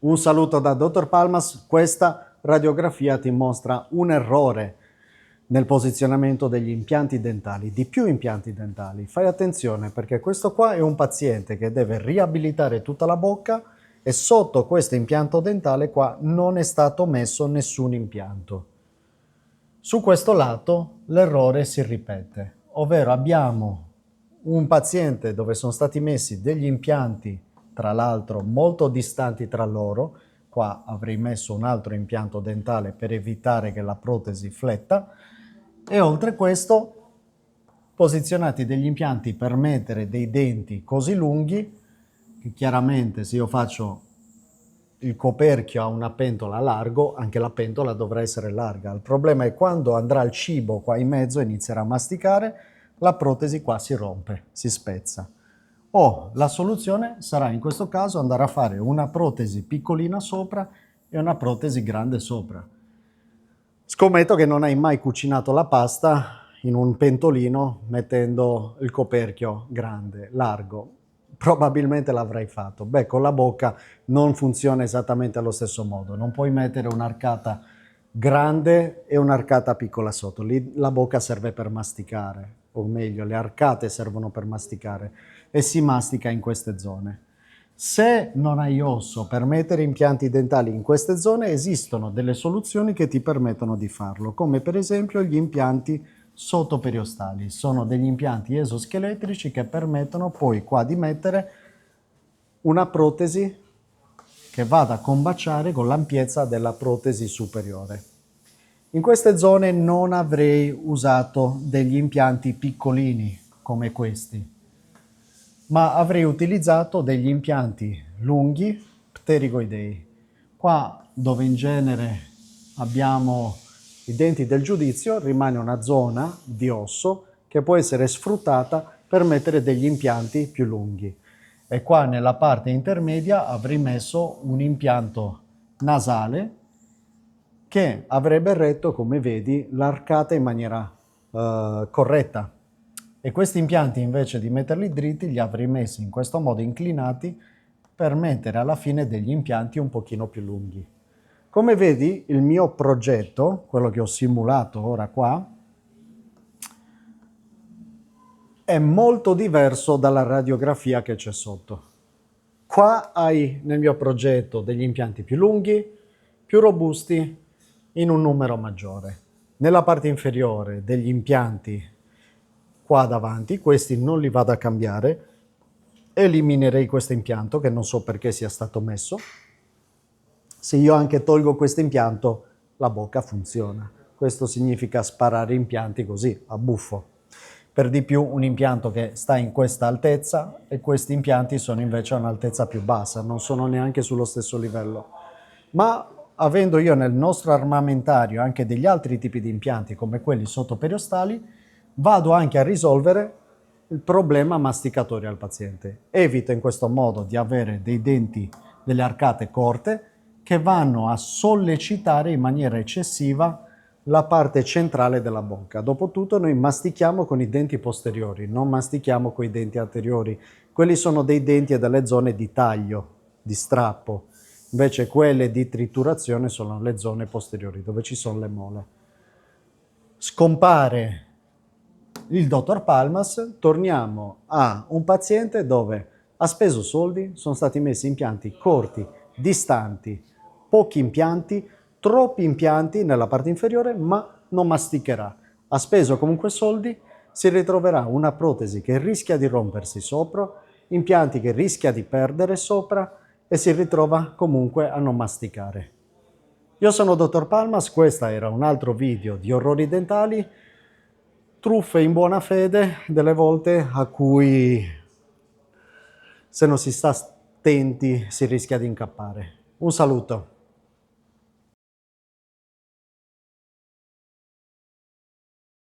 Un saluto da Dottor Palmas. Questa radiografia ti mostra un errore nel posizionamento degli impianti dentali, di più impianti dentali. Fai attenzione perché questo qua è un paziente che deve riabilitare tutta la bocca e sotto questo impianto dentale qua non è stato messo nessun impianto. Su questo lato l'errore si ripete, ovvero abbiamo un paziente dove sono stati messi degli impianti, tra l'altro molto distanti tra loro. Qua avrei messo un altro impianto dentale per evitare che la protesi fletta, e oltre questo posizionati degli impianti per mettere dei denti così lunghi che chiaramente se io faccio il coperchio a una pentola largo, anche la pentola dovrà essere larga. Il problema è quando andrà il cibo qua in mezzo e inizierà a masticare, la protesi qua si rompe, si spezza. O la soluzione sarà in questo caso andare a fare una protesi piccolina sopra e una protesi grande sopra. Scommetto che non hai mai cucinato la pasta in un pentolino mettendo il coperchio grande, largo. Probabilmente l'avrai fatto. Beh, con la bocca non funziona esattamente allo stesso modo. Non puoi mettere un'arcata grande e un'arcata piccola sotto. Lì la bocca serve per masticare, o meglio, le arcate servono per masticare e si mastica in queste zone. Se non hai osso per mettere impianti dentali in queste zone, esistono delle soluzioni che ti permettono di farlo, come per esempio gli impianti sottoperiostali. Sono degli impianti esoscheletrici che permettono poi qua di mettere una protesi che vada a combaciare con l'ampiezza della protesi superiore. In queste zone non avrei usato degli impianti piccolini come questi, ma avrei utilizzato degli impianti lunghi pterigoidei. Qua dove in genere abbiamo i denti del giudizio rimane una zona di osso che può essere sfruttata per mettere degli impianti più lunghi. E qua nella parte intermedia avrei messo un impianto nasale che avrebbe retto, come vedi, l'arcata in maniera corretta. E questi impianti invece di metterli dritti li avrei messi in questo modo inclinati per mettere alla fine degli impianti un pochino più lunghi. Come vedi il mio progetto, quello che ho simulato ora qua, è molto diverso dalla radiografia che c'è sotto. Qua hai nel mio progetto degli impianti più lunghi, più robusti, in un numero maggiore. Nella parte inferiore degli impianti qua davanti, questi non li vado a cambiare, eliminerei questo impianto che non so perché sia stato messo. Se io anche tolgo questo impianto, la bocca funziona. Questo significa sparare impianti così, a buffo. Per di più un impianto che sta in questa altezza e questi impianti sono invece a un'altezza più bassa, non sono neanche sullo stesso livello. Ma avendo io nel nostro armamentario anche degli altri tipi di impianti come quelli sottoperiostali, vado anche a risolvere il problema masticatorio al paziente. Evito in questo modo di avere dei denti, delle arcate corte che vanno a sollecitare in maniera eccessiva la parte centrale della bocca. Dopotutto noi mastichiamo con i denti posteriori, non mastichiamo con i denti anteriori. Quelli sono dei denti e delle zone di taglio, di strappo. Invece quelle di triturazione sono le zone posteriori, dove ci sono le mole. Scompare il dottor Palmas, torniamo a un paziente dove ha speso soldi, sono stati messi impianti corti, distanti, pochi impianti, troppi impianti nella parte inferiore, ma non masticherà. Ha speso comunque soldi, si ritroverà una protesi che rischia di rompersi sopra, impianti che rischia di perdere sopra e si ritrova comunque a non masticare. Io sono Dottor Palmas, questo era un altro video di orrori dentali, truffe in buona fede, delle volte a cui se non si sta attenti si rischia di incappare. Un saluto.